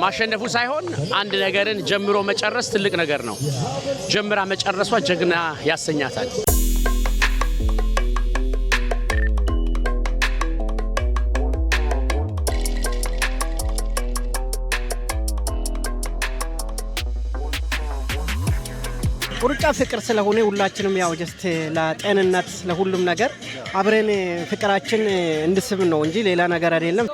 ማሸነፉ ሳይሆን አንድ ነገርን ጀምሮ መጨረስ ትልቅ ነገር ነው። ጀምራ መጨረሷ ጀግና ያሰኛታል። ሩጫ ፍቅር ስለሆነ ሁላችንም ያው ጀስት ለጤንነት ለሁሉም ነገር አብረን ፍቅራችን እንድስብ ነው እንጂ ሌላ ነገር አይደለም።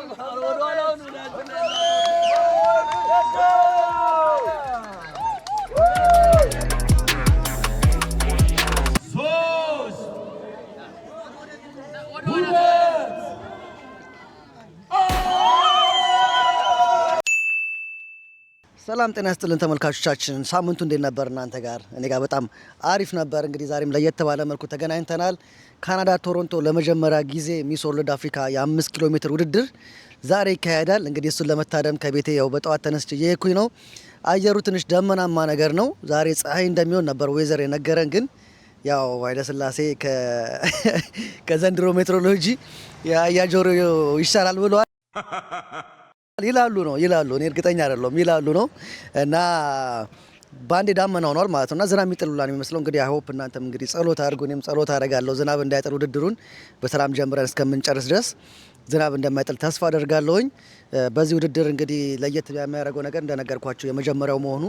ሰላም ጤና ይስጥልን ተመልካቾቻችን፣ ሳምንቱ እንዴት ነበር እናንተ ጋር? እኔ ጋር በጣም አሪፍ ነበር። እንግዲህ ዛሬም ለየት ባለ መልኩ ተገናኝተናል። ካናዳ ቶሮንቶ ለመጀመሪያ ጊዜ ሚስ ወርልድ አፍሪካ የ5 ኪሎ ሜትር ውድድር ዛሬ ይካሄዳል። እንግዲህ እሱን ለመታደም ከቤቴ ያው በጠዋት ተነስቼ እየሄድኩኝ ነው። አየሩ ትንሽ ደመናማ ነገር ነው። ዛሬ ፀሐይ እንደሚሆን ነበር ወይዘር የነገረን፣ ግን ያው ኃይለ ሥላሴ ከዘንድሮ ሜትሮሎጂ ያያጆሮ ይሻላል ብለዋል ይላሉ። እኔ እርግጠኛ አይደለሁም ይላሉ ነው እና ባንዴ ዳመና ሆኗል ማለት ነውና ዝናብ የሚጥሉላን የሚመስለው። እንግዲህ አይ ሆፕ እናንተም እንግዲህ ጸሎት አድርጉ። እኔም ጸሎት አደርጋለሁ ዝናብ እንዳይጥል ውድድሩን በሰላም ጀምረን እስከምንጨርስ ድረስ ዝናብ እንደማይጥል ተስፋ አደርጋለሁኝ። በዚህ ውድድር እንግዲህ ለየት የሚያደርገው ነገር እንደነገርኳችሁ የመጀመሪያው መሆኑ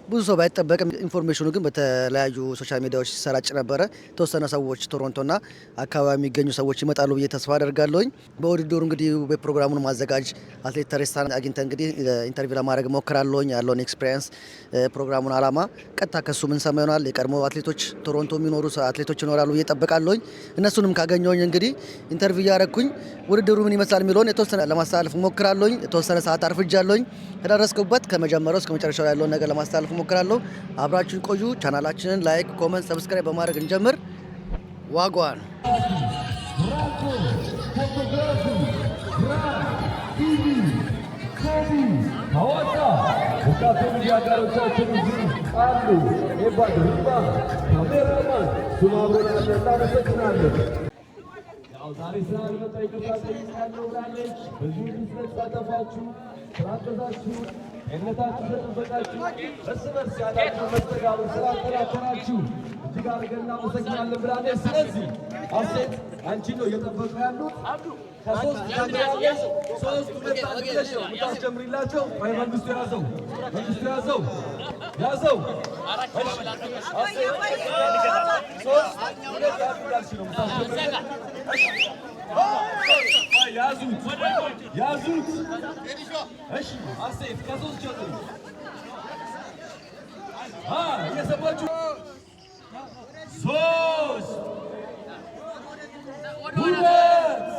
ብዙ ሰው ባይጠበቅም ኢንፎርሜሽኑ ግን በተለያዩ ሶሻል ሚዲያዎች ሲሰራጭ ነበረ። የተወሰነ ሰዎች ቶሮንቶና አካባቢ የሚገኙ ሰዎች ይመጣሉ ብዬ ተስፋ አደርጋለሁኝ። በውድድሩ እንግዲህ በፕሮግራሙን ማዘጋጅ አትሌት ተሬሳን አግኝተን እንግዲህ ኢንተርቪው ለማድረግ ሞክራለሁኝ። ያለውን ኤክስፒሪየንስ ፕሮግራሙን አላማ ቀጥታ ከሱ ምን ሰማ ይሆናል። የቀድሞ አትሌቶች ቶሮንቶ የሚኖሩ አትሌቶች ይኖራሉ ብዬ ጠብቃለሁኝ። እነሱንም ካገኘሁኝ እንግዲህ ኢንተርቪው እያደረግኩኝ ውድድሩ ምን ይመስላል የሚለውን የተወሰነ ለማስተላለፍ ሞክራለሁ። የተወሰነ ሰዓት አርፍጃለሁኝ። ከደረስኩበት ከመጀመሪያው እስከ መጨረሻው ያለውን ነገር ለማስተላለፍ ሞክራለሁ። አብራችሁን ቆዩ። ቻናላችንን ላይክ፣ ኮሜንት፣ ሰብስክራይብ በማድረግ እንጀምር። ዋጓን ዛሬ ስላልመጣ ይቅርታ ጠይቃለሁ ብላለች። በዚህ ቢዝነስ ተሳተፋችሁ፣ ስላገዛችሁ፣ ጤንነታችሁ ስለጠበቃችሁ፣ እርስ በርስ ያላችሁ መስተጋብር ስላጠናከራችሁ እጅግ አድርገን እናመሰግናለን ብላለች። ስለዚህ አሴት አንቺ ነው እየጠበቁ ያሉት ከሶስት ያገያለች ሶስት ሁለት አድርገሽ ነው የምታስጀምሪላቸው። ወይ መንግስቱ ያዘው ያዘው ያዙት። እሺ አሴት ከሶስት ጀምሩ። እየሰማችሁ ሶስት ሁለት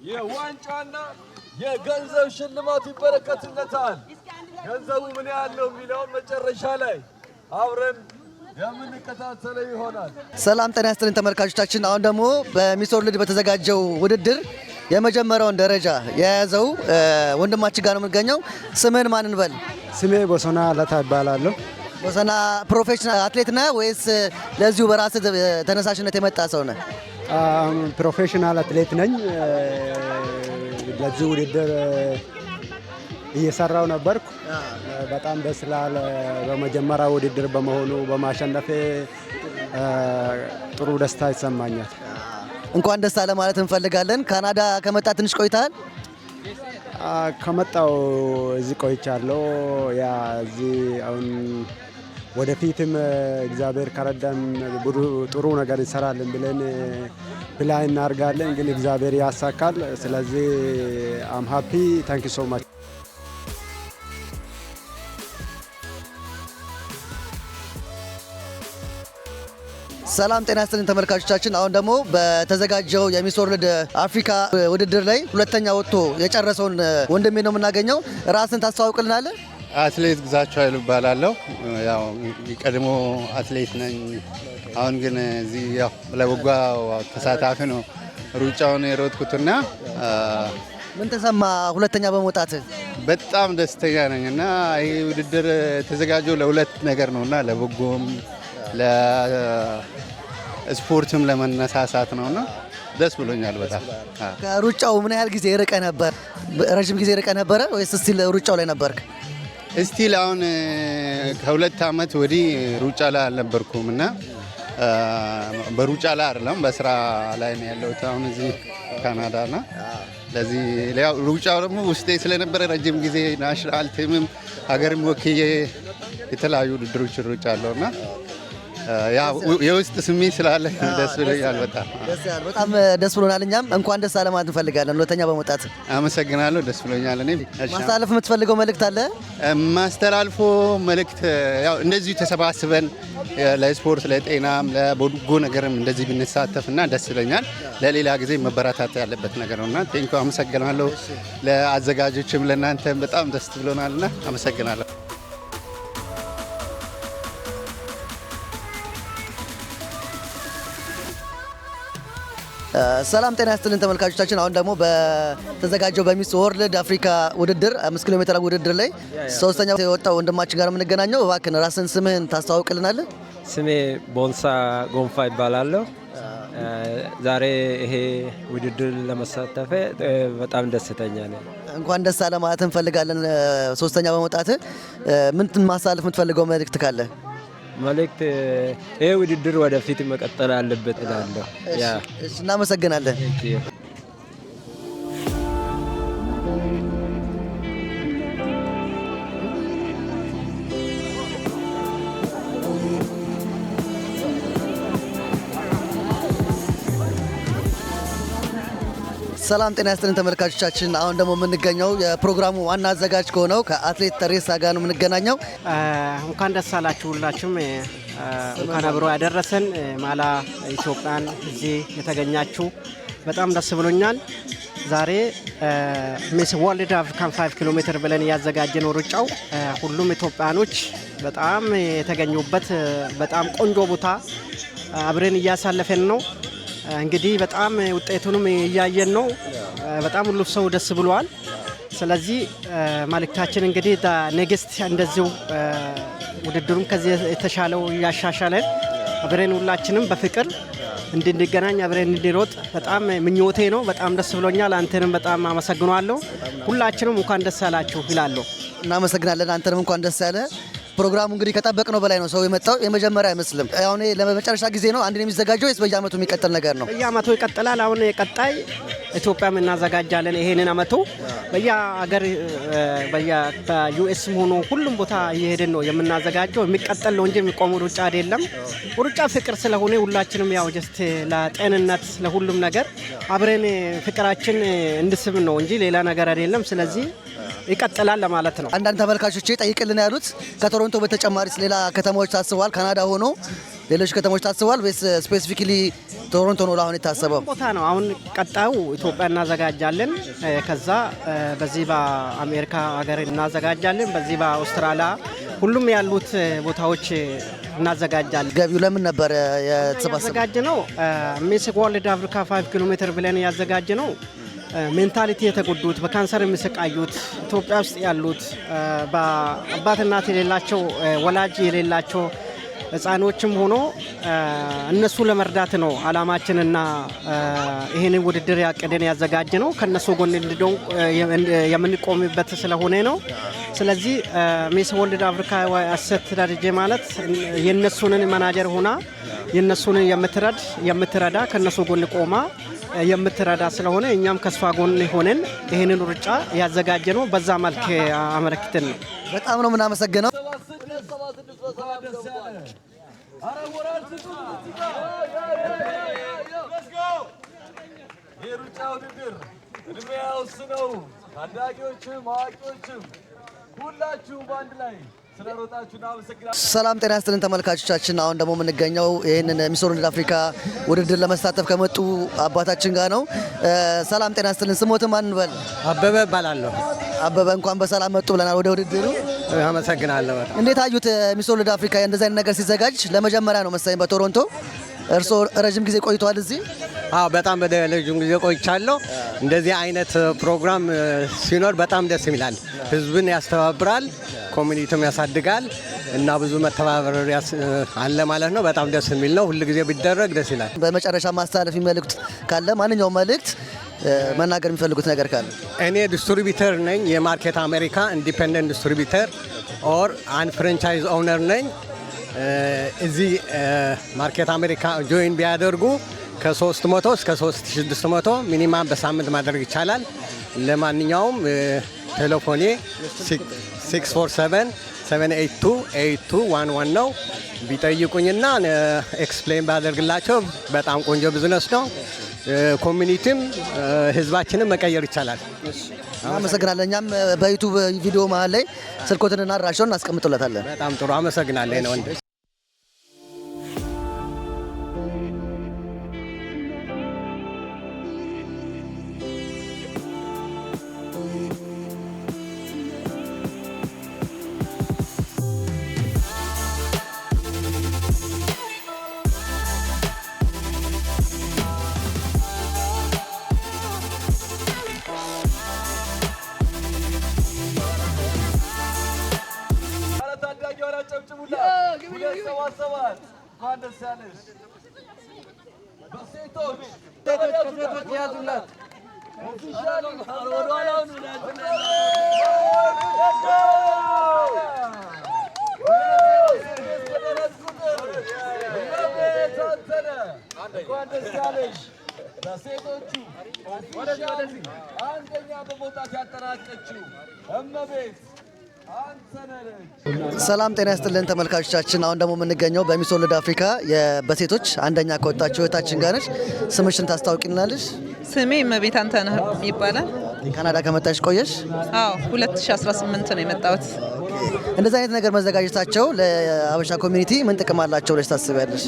የዋንጫና የገንዘብ ሽልማት ይበረከትለታል። ገንዘቡ ምን ያህል ነው የሚለውን መጨረሻ ላይ አብረን የምንከታተለው ይሆናል። ሰላም ጤና ይስጥልን ተመልካቾቻችን። አሁን ደግሞ በሚስ ወርልድ በተዘጋጀው ውድድር የመጀመሪያውን ደረጃ የያዘው ወንድማችን ጋር ነው የምንገኘው። ስምህን ማን እንበል? ስሜ ቦሰና ለታ ይባላለሁ። ቦሰና ፕሮፌሽናል አትሌት ነህ ወይስ ለዚሁ በራስህ ተነሳሽነት የመጣ ሰው ነህ? ፕሮፌሽናል አትሌት ነኝ። ለዚህ ውድድር እየሰራው ነበርኩ። በጣም ደስ ይላል። በመጀመሪያ ውድድር በመሆኑ በማሸነፌ ጥሩ ደስታ ይሰማኛል። እንኳን ደስ አለ ማለት እንፈልጋለን። ካናዳ ከመጣ ትንሽ ቆይታል? ከመጣው እዚህ ቆይቻለሁ። ያ እዚህ አሁን ወደፊትም እግዚአብሔር ከረዳን ጥሩ ነገር እንሰራለን ብለን ፕላን እናደርጋለን። ግን እግዚአብሔር ያሳካል። ስለዚህ አም ሃፒ ታንክ ዩ ሶ ማች። ሰላም ጤና ይስጥልን ተመልካቾቻችን። አሁን ደግሞ በተዘጋጀው የሚስ ወርልድ አፍሪካ ውድድር ላይ ሁለተኛ ወጥቶ የጨረሰውን ወንድሜ ነው የምናገኘው። ራስን ታስተዋውቅልናለህ? አትሌት ግዛቸው ኃይሉ እባላለሁ። ያው የቀድሞ አትሌት ነኝ። አሁን ግን እዚህ ያው ለበጎ ተሳታፊ ነው ሩጫውን የሮጥኩትና ምን ተሰማ ሁለተኛ በመውጣት? በጣም ደስተኛ ነኝ እና ይህ ውድድር የተዘጋጀው ለሁለት ነገር ነውና ለበጎም ለስፖርትም ለመነሳሳት ነውና ደስ ብሎኛል በጣም። ከሩጫው ምን ያህል ጊዜ ርቀ ነበር? ረጅም ጊዜ ርቀ ነበረ ወይስ ስቲል ሩጫው ላይ ነበርክ? እስቲል አሁን ከ2 ዓመት ወዲህ ሩጫ ላይ አልነበርኩም እና በሩጫ ላይ አይደለም በስራ ላይ ነው ያለሁት አሁን እዚህ ካናዳ ና ለዚህ ሩጫው ደግሞ ውስጤ ስለነበረ ረጅም ጊዜ ናሽናል ቲምም ሀገርም ወክዬ የተለያዩ ውድድሮች ሩጫለሁ እና የውስጥ ስሜት ስላለ ደስ ብሎኛል በጣም ደስ ብሎናል። እኛም እንኳን ደስ አለ ማለት እንፈልጋለን ሁለተኛ በመውጣት። አመሰግናለሁ። ደስ ብሎኛል። እኔ ማስተላለፍ የምትፈልገው መልእክት አለ? ማስተላልፎ መልእክት ያው እንደዚሁ ተሰባስበን ለስፖርት ለጤናም ለበጎ ነገርም እንደዚህ ብንሳተፍና ደስ ይለኛል። ለሌላ ጊዜ መበረታታት ያለበት ነገር ነውና ቴንኪው አመሰግናለሁ። ለአዘጋጆችም ለእናንተም በጣም ደስ ብሎናልና አመሰግናለሁ። ሰላም ጤና ይስጥልን ተመልካቾቻችን። አሁን ደግሞ በተዘጋጀው በሚስ ወርልድ አፍሪካ ውድድር 5 ኪሎ ሜትር ውድድር ላይ ሶስተኛው የወጣው ወንድማችን ጋር የምንገናኘው። እባክህን ራስን ስምህን ታስተዋውቅልናለህ? ስሜ ቦንሳ ጎንፋ ይባላለሁ። ዛሬ ይሄ ውድድር ለመሳተፍ በጣም ደስተኛ ነኝ። እንኳን ደስ አለ ማለት እንፈልጋለን። ሶስተኛ በመውጣት ምን ማሳለፍ የምትፈልገው መልእክት ካለ? መልእክት ይሄ ውድድር ወደፊት መቀጠል አለበት እላለሁ። እናመሰግናለን። ሰላም ጤና ይስጥልን ተመልካቾቻችን። አሁን ደግሞ የምንገኘው የፕሮግራሙ ዋና አዘጋጅ ከሆነው ከአትሌት ተሬሳ ጋር ነው የምንገናኘው። እንኳን ደስ አላችሁ ሁላችሁም። እንኳን አብሮ ያደረሰን ማላ ኢትዮጵያን እዚህ የተገኛችሁ በጣም ደስ ብሎኛል። ዛሬ ሚስ ወርልድ አፍሪካን 5 ኪሎ ሜትር ብለን ያዘጋጀነው ሩጫው ሁሉም ኢትዮጵያኖች በጣም የተገኙበት በጣም ቆንጆ ቦታ አብረን እያሳለፈን ነው። እንግዲህ በጣም ውጤቱንም እያየን ነው። በጣም ሁሉ ሰው ደስ ብሏል። ስለዚህ መልእክታችን እንግዲህ ኔክስት እንደዚሁ ውድድሩም ከዚህ የተሻለው እያሻሻለን አብረን ሁላችንም በፍቅር እንድንገናኝ አብረን እንድንሮጥ በጣም ምኞቴ ነው። በጣም ደስ ብሎኛል። አንተንም በጣም አመሰግናለሁ። ሁላችንም እንኳን ደስ አላችሁ ይላለሁ። እናመሰግናለን። አንተንም እንኳን ደስ ያለ። ፕሮግራሙ እንግዲህ ከጠበቅነው በላይ ነው ሰው የመጣው። የመጀመሪያ አይመስልም። አሁን ለመጨረሻ ጊዜ ነው አንድ የሚዘጋጀው ወይስ በየአመቱ የሚቀጥል ነገር ነው? በየአመቱ ይቀጥላል። አሁን ቀጣይ ኢትዮጵያም እናዘጋጃለን። ይሄንን አመቱ በየሀገር በዩኤስም ሆኖ ሁሉም ቦታ እየሄድን ነው የምናዘጋጀው። የሚቀጥል ነው እንጂ የሚቆሙ ሩጫ አይደለም። ሩጫ ፍቅር ስለሆነ ሁላችንም ያው ጀስት ለጤንነት ለሁሉም ነገር አብረን ፍቅራችን እንድስብ ነው እንጂ ሌላ ነገር አይደለም። ስለዚህ ይቀጥላል ለማለት ነው። አንዳንድ ተመልካቾች ጠይቅልን ያሉት ከቶሮንቶ በተጨማሪ ሌላ ከተሞች ታስበዋል? ካናዳ ሆኖ ሌሎች ከተሞች ታስበዋል ወይስ ስፔሲፊካሊ ቶሮንቶ ነው አሁን የታሰበው? ቦታ ነው አሁን ቀጣዩ ኢትዮጵያ እናዘጋጃለን። ከዛ በዚህ በአሜሪካ ሀገር እናዘጋጃለን። በዚህ በአውስትራሊያ ሁሉም ያሉት ቦታዎች እናዘጋጃለን። ገቢው ለምን ነበር የተሰባሰበ ነው? ሚስ ወርልድ አፍሪካ 5 ኪሎ ሜትር ብለን ያዘጋጅ ነው። ሜንታሊቲ የተጎዱት በካንሰር የሚሰቃዩት ኢትዮጵያ ውስጥ ያሉት በአባት እናት የሌላቸው ወላጅ የሌላቸው ህፃኖችም ሆኖ እነሱ ለመርዳት ነው አላማችንና ይሄንን ውድድር ያቀደን ያዘጋጀ ነው። ከነሱ ጎን የምንቆምበት ስለሆነ ነው። ስለዚህ ሚስ ወርልድ አፍሪካ አሰት ደረጃ ማለት የነሱንን ማናጀር ሆና የነሱን የምትረዳ ከነሱ ጎን ቆማ የምትረዳ ስለሆነ እኛም ከሷ ጎን ሆነን ይሄንን ሩጫ ያዘጋጀ ነው። በዛ መልክ አመለክተን ነው። በጣም ነው የምናመሰግነው። የሩጫ ውድድር እድሜ ያውስነው ታዳጊዎችም አዋቂዎችም ሁላችሁ በአንድ ላይ ሰላም ጤና ይስጥልን ተመልካቾቻችን። አሁን ደግሞ የምንገኘው ይህንን ሚስ ወርልድ አፍሪካ ውድድር ለመሳተፍ ከመጡ አባታችን ጋር ነው። ሰላም ጤና ይስጥልን። ስሞት ማን እንበል? አበበ እባላለሁ። አበበ እንኳን በሰላም መጡ ብለናል ወደ ውድድሩ። አመሰግናለሁ። እንዴት አዩት? ሚስ ወርልድ አፍሪካ እንደዚህ አይነት ነገር ሲዘጋጅ ለመጀመሪያ ነው መሰለኝ በቶሮንቶ። እርስዎ ረጅም ጊዜ ቆይተዋል እዚህ? አዎ በጣም ረጅም ጊዜ ቆይቻለሁ። እንደዚህ አይነት ፕሮግራም ሲኖር በጣም ደስ ይላል። ህዝብን ያስተባብራል፣ ኮሚኒቲም ያሳድጋል እና ብዙ መተባበር አለ ማለት ነው። በጣም ደስ የሚል ነው። ሁሉ ጊዜ ቢደረግ ደስ ይላል። በመጨረሻ ማስተላለፍ መልእክት ካለ ማንኛውም መልእክት መናገር የሚፈልጉት ነገር ካለ? እኔ ዲስትሪቢዩተር ነኝ፣ የማርኬት አሜሪካ ኢንዲፔንደንት ዲስትሪቢዩተር ኦር አን ፍራንቻይዝ ኦውነር ነኝ። እዚህ ማርኬት አሜሪካ ጆይን ቢያደርጉ ከ300 እስከ 3600 ሚኒማም በሳምንት ማድረግ ይቻላል። ለማንኛውም ቴሌፎኔ 647-782-8211 ነው። ቢጠይቁኝና ኤክስፕሌን ባደርግላቸው በጣም ቆንጆ ቢዝነስ ነው። ኮሚኒቲም ህዝባችንን መቀየር ይቻላል። አመሰግናለሁ። እኛም በዩቱብ ቪዲዮ መሀል ላይ ስልኮትንና አድራሻውን እናስቀምጥለታለን። በጣም ጥሩ አመሰግናለሁ ነው ወንድ ሰላም ጤና ይስጥልን ተመልካቾቻችን። አሁን ደግሞ የምንገኘው በሚስ ወርልድ አፍሪካ በሴቶች አንደኛ ከወጣችው እህታችን ጋር ነች። ስምሽን ታስታውቂናለሽ? ስሜ እመቤት አንተነህ ይባላል። ካናዳ ከመጣሽ ቆየሽ? አዎ 2018 ነው የመጣሁት። እንደዚህ አይነት ነገር መዘጋጀታቸው ለአበሻ ኮሚኒቲ ምን ጥቅም አላቸው ብለሽ ታስቢያለሽ?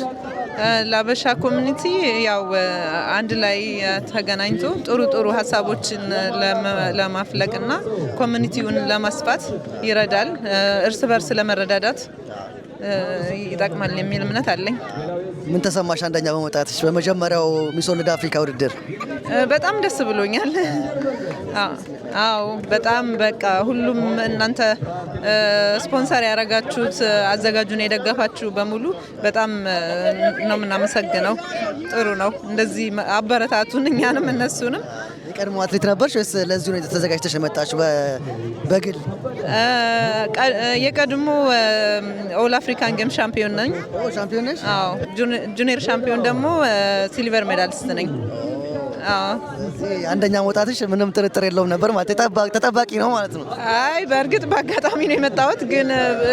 ለአበሻ ኮሚኒቲ ያው አንድ ላይ ተገናኝቶ ጥሩ ጥሩ ሀሳቦችን ለማፍለቅና ኮሚኒቲውን ለማስፋት ይረዳል። እርስ በርስ ለመረዳዳት ይጠቅማል የሚል እምነት አለኝ። ምን ተሰማሽ አንደኛ በመውጣትሽ በመጀመሪያው ሚስ ወርልድ አፍሪካ ውድድር? በጣም ደስ ብሎኛል። አዎ በጣም በቃ ሁሉም እናንተ ስፖንሰር ያደረጋችሁት አዘጋጁን የደገፋችሁ በሙሉ በጣም ነው የምናመሰግነው። ጥሩ ነው። እንደዚህ አበረታቱን እኛንም እነሱንም። የቀድሞ አትሌት ነበርሽ ወይስ ለዚሁ ነው ተዘጋጅተሽ የመጣችሁ በግል? የቀድሞ ኦል አፍሪካን ጌም ሻምፒዮን ነኝ። ሻምፒዮን ነሽ? አዎ። ጁኒየር ሻምፒዮን ደግሞ ሲልቨር ሜዳሊስት ነኝ። አንደኛ መውጣትሽ ምንም ጥርጥር የለውም ነበር ማለት ተጠባቂ ነው ማለት ነው? አይ በእርግጥ በአጋጣሚ ነው የመጣሁት፣ ግን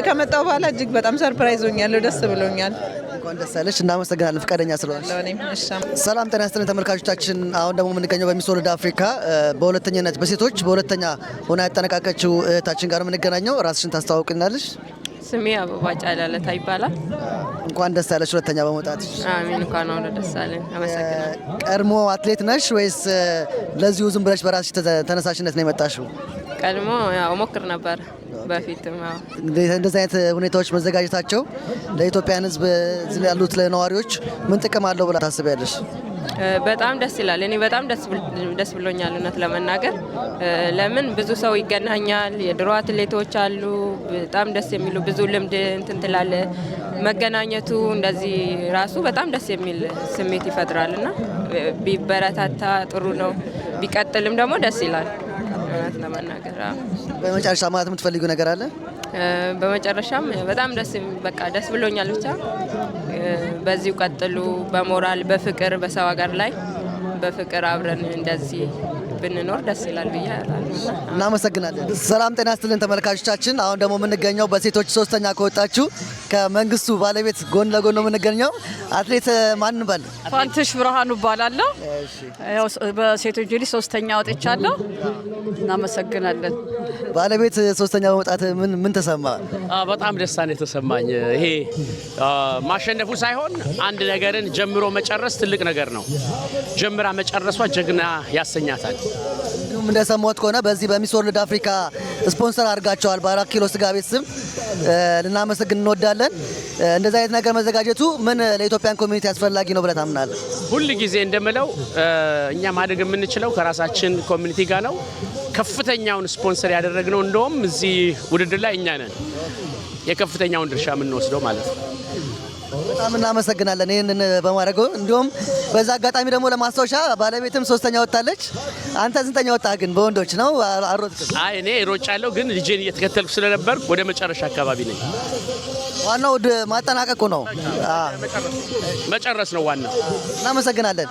ከመጣሁ በኋላ እጅግ በጣም ሰርፕራይዝ ሆኛለሁ። ደስ ብሎኛል። እንኳን ደስ ያለሽ። እናመሰግናለን ፈቃደኛ ስለሆንሽ። ሰላም ጤና ይስጥልን ተመልካቾቻችን። አሁን ደግሞ የምንገኘው በሚስ ወርልድ አፍሪካ በሁለተኛነት በሴቶች በሁለተኛ ሆና ያጠናቀቀችው እህታችን ጋር የምንገናኘው። ራስሽን ታስተዋውቅናለሽ? ስሜ አበባ ጫላለታ ይባላል። እንኳን ደስ ያለሽ ሁለተኛ በመውጣትሽ። አሜን። እንኳን አሁን ደስ አለን። አመሰግናለሁ። ቀድሞ አትሌት ነሽ ወይስ ለዚሁ ዝም ብለሽ በራስሽ ተነሳሽነት ነው የመጣሽው? ቀድሞ ያው ሞክር ነበር በፊትም። እንደዚህ አይነት ሁኔታዎች መዘጋጀታቸው ለኢትዮጵያን ሕዝብ ያሉት ለነዋሪዎች ምን ጥቅም አለው ብላ ታስቢያለሽ? በጣም ደስ ይላል። እኔ በጣም ደስ ብሎኛል እውነት ለመናገር። ለምን ብዙ ሰው ይገናኛል። የድሮ አትሌቶች አሉ። በጣም ደስ የሚሉ ብዙ ልምድ እንትን ትላለ። መገናኘቱ እንደዚህ ራሱ በጣም ደስ የሚል ስሜት ይፈጥራልና ቢበረታታ ጥሩ ነው። ቢቀጥልም ደግሞ ደስ ይላል እውነት ለመናገር። በመጨረሻ ማለት የምትፈልጊው ነገር አለ? በመጨረሻም በጣም ደስ ብሎኛል። ብቻ በዚሁ ቀጥሉ። በሞራል በፍቅር በሰው ሀገር ላይ በፍቅር አብረን እንደዚህ ብንኖር ደስ ይላል ብዬ እናመሰግናለን። ሰላም ጤና ይስጥልን ተመልካቾቻችን። አሁን ደግሞ የምንገኘው በሴቶች ሶስተኛ ከወጣችሁ ከመንግስቱ ባለቤት ጎን ለጎን ነው የምንገኘው። አትሌት ማን እንበል? ፋንትሽ ብርሃኑ እባላለሁ። በሴቶች ጁሊ ሶስተኛ ወጥቻለሁ። እናመሰግናለን። ባለቤት ሶስተኛ በመውጣት ምን ተሰማ? በጣም ደስታ ነው የተሰማኝ። ይሄ ማሸነፉ ሳይሆን አንድ ነገርን ጀምሮ መጨረስ ትልቅ ነገር ነው። ጀምራ መጨረሷ ጀግና ያሰኛታል። ቅድምም እንደሰማሁት ከሆነ በዚህ በሚስ ወርልድ አፍሪካ ስፖንሰር አድርጋቸዋል በ4 ኪሎ ስጋ ቤት ስም ልናመሰግን እንወዳለን። እንደዚህ አይነት ነገር መዘጋጀቱ ምን ለኢትዮጵያን ኮሚኒቲ አስፈላጊ ነው ብለህ ታምናለህ? ሁል ጊዜ እንደምለው እኛ ማድረግ የምንችለው ከራሳችን ኮሚኒቲ ጋር ነው። ከፍተኛውን ስፖንሰር ያደረግነው እንደውም እዚህ ውድድር ላይ እኛ ነን የከፍተኛውን ድርሻ የምንወስደው ማለት ነው። በጣም እናመሰግናለን ይህንን በማድረጉ። እንዲሁም በዛ አጋጣሚ ደግሞ ለማስታወሻ ባለቤትም 3ኛ ወጣለች። አንተ ስንተኛ ወጣህ ግን በወንዶች ነው አሮጥክ? አይ እኔ ሮጫለሁ ግን ልጄን እየተከተልኩ ስለነበር ወደ መጨረሻ አካባቢ ነኝ። ዋናው ማጠናቀቁ ነው፣ መጨረስ ነው ዋናው። እናመሰግናለን።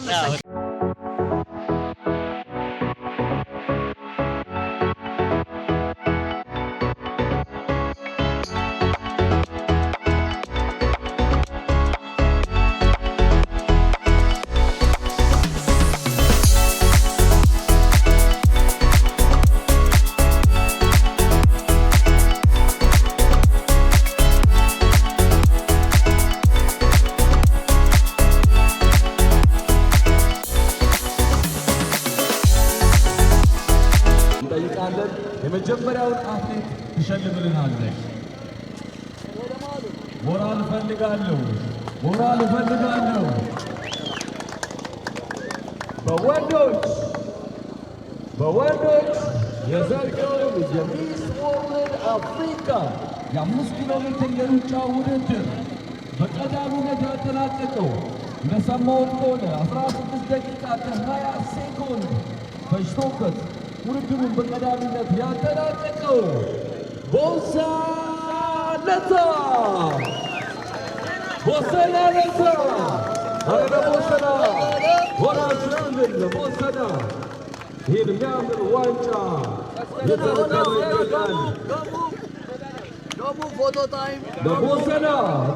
የመጀመሪያውን አትሌት ትሸልምልናለች። ሞራል እፈልጋለሁ። በወንዶች የዘንድሮው የሚስ ወርልድ አፍሪካ የ5 ኪሎ ሜትር የሩጫ ውድድር በቀዳሚነት ያጠናቀቀው እንደሰማሁት ከሆነ 16 ደቂቃ ከ20 ሴኮንድ ፈጅቶበት ውድድሩን በቀዳሚነት ያጠናቀቀው ቦንሳ ለታ አረ ቦንሰና ወራጅልን ቦንሰና ይህን የሚያምር ዋንጫ የተረከበ ይገኛል። ፎቶ ታይም ለቦንሰና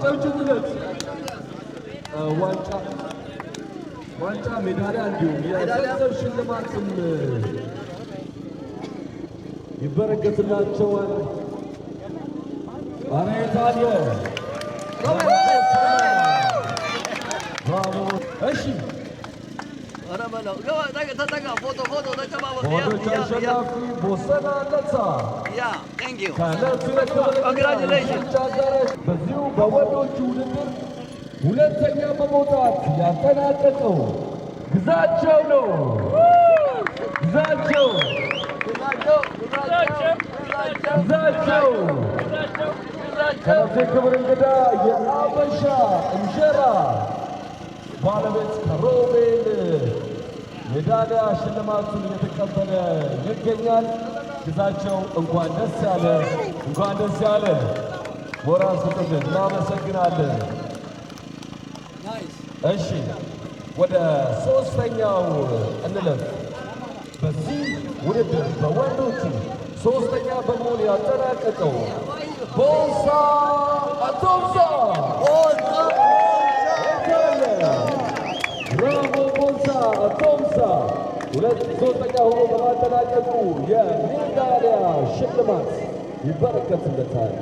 ጨብጭቡለት። ዋንጫ ሜዳሊያ እንዲሁም የገንዘብ ሽልማትም ይበረከትላቸዋል። አረ የታለ ብራቮ። እሺ ወንዶች አሸናፊ ቦንሰና ለታ በዚሁ በወንዶቹ ውድድር ሁለተኛ በመውጣት ያጠናቀቀው ግዛቸው ነው። ግዛቸው ከነፍሴ ክብር እንግዳ የአበሻ እንጀራ ባለቤት ከሮቤል ሜዳሊያ ሽልማቱን እየተቀበለ ይገኛል። ግዛቸው እንኳን ደስ ያለ፣ እንኳን ደስ ያለ። ሞራል ስጥልን። እናመሰግናለን። እሺ ወደ ሶስተኛው እንለፍ። በዚህ ውድድር በወንዶቹ ሶስተኛ በመሆን ያጠናቀቀው ቦንሳ አቶምሳ ብራቮ ቦንሳ አቶምሳ ሶስተኛ ሆኖ በማጠናቀቁ የሜዳሊያ ሽልማት ይበረከትለታል።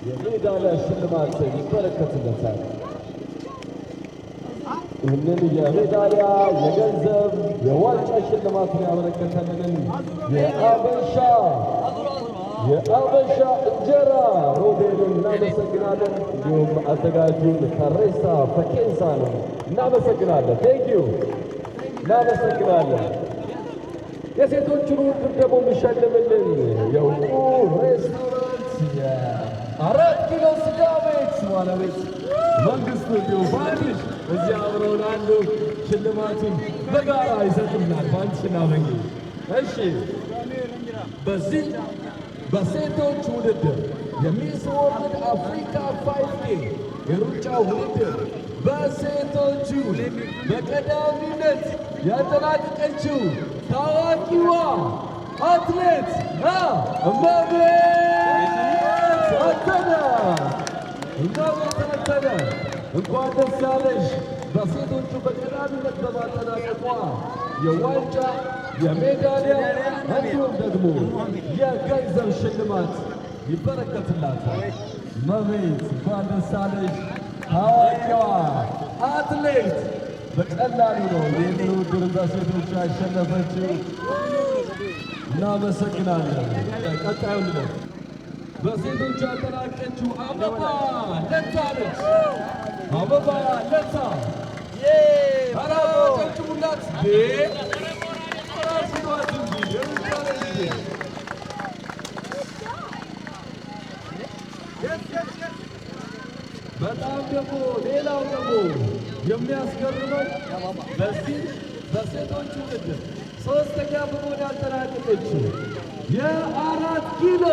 የሜዳሊያ ሽልማት ይበረከትለታል። ይህንን የሜዳሊያ የገንዘብ የዋንጫ ሽልማቱን ያበረከተልንን የአበሻ እንጀራ ሮቤልን እናመሰግናለን። እንዲሁም አዘጋጁን ከሬሳ ፈኬንሳ ነው። እናመሰግናለን። ቴንኪዩ እናመሰግናለን። የሴቶቹን ውድድር ደግሞ የሚሸልምልን የውቁ ሬስቶራንት የ4 ኪሎ ስጋ ቤት ባለቤት መንግስቱ እንዲሁም ባንዲሽ እዚህ አብረውን አሉ። ሽልማቱን በጋራ ይሰጡናል ባንዲሽና መንግስት። እሺ በዚህ በሴቶች ውድድር የሚስ ወርልድ አፍሪካ 5K የሩጫ ውድድር በሴቶቹ በቀዳሚነት ያጠናቀቀችው ታዋቂዋ አትሌት እመቤት አተነ እንኳን ደስ ያለሽ። በሴቶቹ በቀዳሚነት በማጠናቀቋ የዋንጫ የሜዳሊያ እንዲሁም ደግሞ የገንዘብ ሽልማት ይበረከትላታል። እመቤት እንኳን ደስ ያለሽ። ታዋቂዋ አትሌት በቀላሉ ነው ይህንን ውድድር በሴቶች ያሸነፈችው። እናመሰግናለን። ቀጣዩን ነው በሴቶች ያጠናቀችው አበባ ለታ ነች። አበባ ለታ አራጨጭሙላት ራስቷት እንጂ በጣም ደግሞ ሌላው ደግሞ የሚያስገርመው በዚህ በሴቶች ውድድር ሶስተኛ በመሆን ያጠናቀቀችው የ4 ኪሎ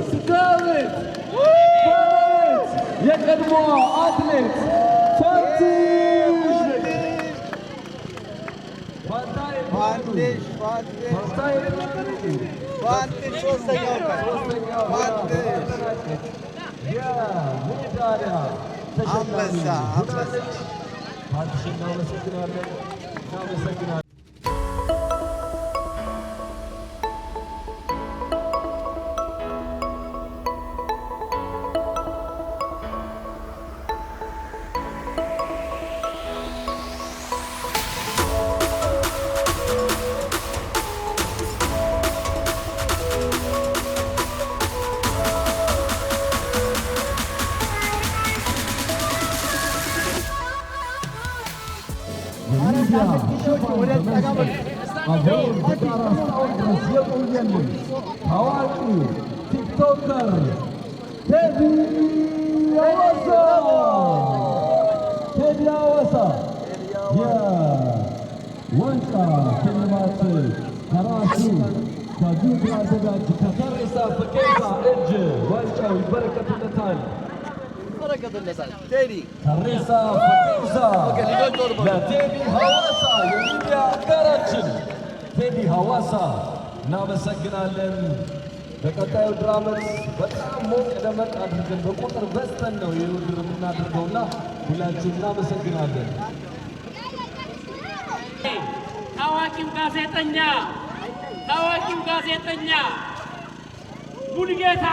ስጋ ቤት ባለቤት የቀድሞዋ አትሌት የሜዳሊያ ተሸላሚ ሆናለች። ፋንትሽ እናመሰግናለን። ታዋቂ ቲክቶከር ቴዲ አዋሳ የዋንጫ ሽልማት ከራሱ ከጁድ አዘጋጅ ከተሬሳ ፈቄሳ እጅ ዋንጫው ይበረከትለታል። ተሬሳ ፈቄሳ ለቴዲ ሐዋሳ የሚዲያ አጋራችን ቴዲ ሐዋሳ እናመሰግናለን። በቀጣዩ ድራመት በጣም ሞቅ ደመቅ አድርገን በቁጥር በዝተን ነው ይህ ውድድር የምናደርገውና ሁላችሁም እናመሰግናለን። ታዋቂው ጋዜጠኛ ሙሉጌታ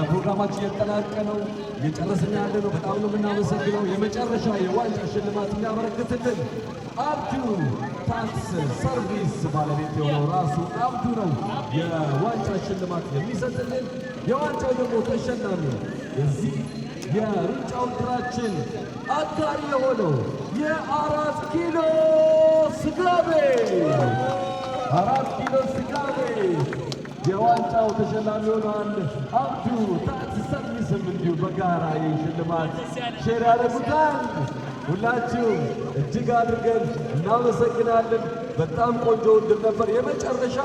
ፕሮግራማችን የተጠናቀቀ ነው። እየጨረስን ያለ ነው። በጣም ነው የምናመሰግነው። የመጨረሻ የዋንጫ ሽልማት የሚያበረክትልን አብዱ ታክስ ሰርቪስ ባለቤት የሆነው ራሱ አብዱ ነው የዋንጫ ሽልማት የሚሰጥልን። የዋንጫው ደግሞ ተሸላሚ የዚህ የሩጫ ውድድራችን አጋሪ የሆነው የ4 ኪሎ ስጋ ቤት 4 ኪሎ ስጋ ቤት የዋንጫው ተሸላሚ ሆኗል። አብዱ ታክስ ሰርቪስም እንዲሁ በጋራ የሽልማት ሼር ያደርጉታል። ሁላችሁም እጅግ አድርገን እናመሰግናለን። በጣም ቆንጆ ውድድር ነበር። የመጨረሻ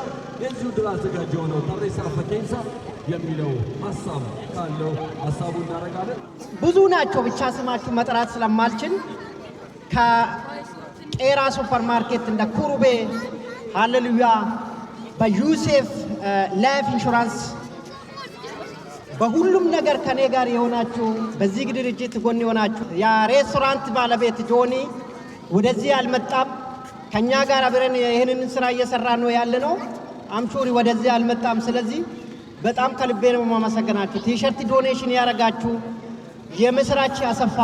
የዚህ ውድድር አዘጋጅ የሆነው ተሬሳ ፈቄሳ የሚለው ሀሳብ ካለው ሀሳቡ እናደርጋለን። ብዙ ናቸው፣ ብቻ ስማችሁ መጥራት ስለማልችል ከቄራ ሱፐር ማርኬት እንደ ኩሩቤ፣ ሃሌሉያ፣ በዩሴፍ ላይፍ ኢንሹራንስ በሁሉም ነገር ከኔ ጋር የሆናችሁ በዚህ ድርጅት ጎን የሆናችሁ የሬስቶራንት ባለቤት ጆኒ ወደዚህ አልመጣም። ከኛ ጋር አብረን ይህንን ስራ እየሰራ ነው ያለ ነው። አምሹሪ ወደዚህ አልመጣም። ስለዚህ በጣም ከልቤ ነው የማመሰግናችሁ። ቲሸርት ዶኔሽን ያደረጋችሁ የምስራች አሰፋ፣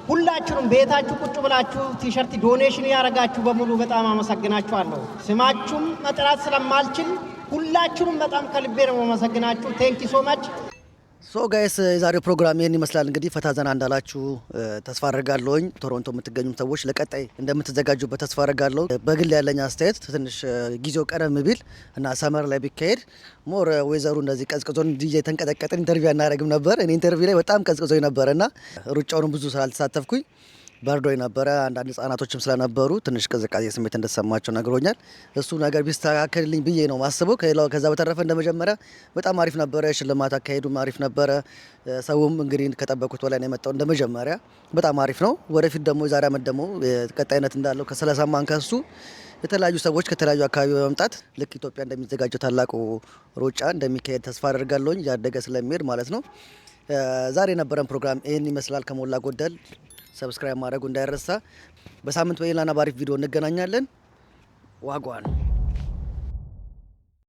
ሁላችሁም ቤታችሁ ቁጭ ብላችሁ ቲሸርት ዶኔሽን ያደረጋችሁ በሙሉ በጣም አመሰግናችኋለሁ። ስማችሁም መጥራት ስለማልችል ሁላችሁም በጣም ከልቤ ነው የማመሰግናችሁ። ቴንክ ዩ ሶ ማች። ሶ ጋይስ የዛሬው ፕሮግራም ይህን ይመስላል። እንግዲህ ፈታ ዘና እንዳላችሁ ተስፋ አድርጋለሁኝ። ቶሮንቶ የምትገኙ ሰዎች ለቀጣይ እንደምትዘጋጁበት ተስፋ አድርጋለሁ። በግል ያለኝ አስተያየት ትንሽ ጊዜው ቀደም ቢል እና ሰመር ላይ ቢካሄድ ሞር ወይዘሩ እንደዚህ ቀዝቅዞን እየተንቀጠቀጥን ኢንተርቪው አናደርግም ነበር። እኔ ኢንተርቪው ላይ በጣም ቀዝቅዞኝ ነበረና ሩጫውንም ብዙ ስላልተሳተፍኩኝ በርዶኝ ነበረ። አንዳንድ ህጻናቶችም ስለነበሩ ትንሽ ቅዝቃዜ ስሜት እንደተሰማቸው ነግሮኛል። እሱ ነገር ቢስተካከልልኝ ብዬ ነው ማስበው። ከዛ በተረፈ እንደመጀመሪያ በጣም አሪፍ ነበረ። ሽልማት አካሄዱም አሪፍ ነበረ። ሰውም እንግዲህ ከጠበቁት በላይ ነው የመጣው። እንደመጀመሪያ በጣም አሪፍ ነው። ወደፊት ደግሞ የዛሬ ዓመት ደግሞ ቀጣይነት እንዳለው ስለሰማን ከሱ የተለያዩ ሰዎች ከተለያዩ አካባቢ በመምጣት ልክ ኢትዮጵያ እንደሚዘጋጀው ታላቁ ሩጫ እንደሚካሄድ ተስፋ አደርጋለሁኝ። ያደገ ስለሚሄድ ማለት ነው። ዛሬ የነበረን ፕሮግራም ይህን ይመስላል ከሞላ ጎደል። ሰብስክራይብ ማድረጉ እንዳይረሳ። በሳምንት በሌላና ባሪፍ ቪዲዮ እንገናኛለን። ዋጓን